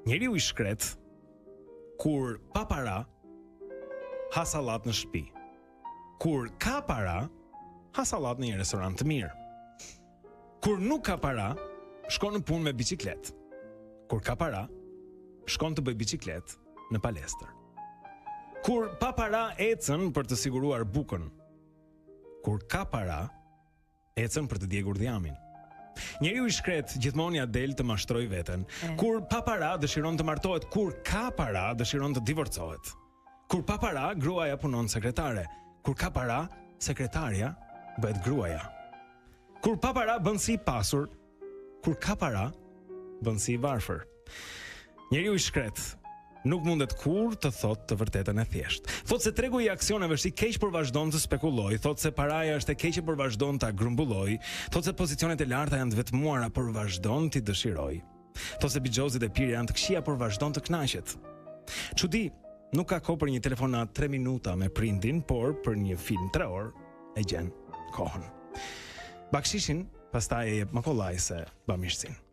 Njeriu I shkret kur pa para ha sallat në shtëpi. Kur ka para ha sallat në një restorant të mirë. Kur nuk ka para, shkon në punë me biçikletë. Kur ka para, shkon të bëj biçikletë në palestër. Kur pa para, ecën për të siguruar bukën. Kur ka para, ecën për të djegur dhjamin. Njeriu I shkret gjithmonë ja del të mashtroj veten. Kur pa para, dëshiron të martohet. Kur ka para, dëshiron të divorcohet. Kur pa para, gruaja punon sekretare. Kur ka para, sekretarja bëhet gruaja. Kur pa para, bën si I pasur. Kur ka para, bën si I varfër. Njeriu I shkret nuk mundet kur të thotë të vërtetën e thjeshtë. Thotë se tregu I aksioneve është I keq por vazhdon të spekulojë, thotë se paraja është e keqe por vazhdon ta grumbullojë, thotë se pozicionet e larta janë të vetmuara por vazhdon t'i dëshirojë. Thotë se bixhozit e pirë janë të këqija por vazhdon të kënaqet. Çudi, nuk ka kohë për një telefonat 3 minuta me prindin, por për një film 3 orë e gjen kohën. Bakshishin pastaj e jep më kollaj se bamirësinë.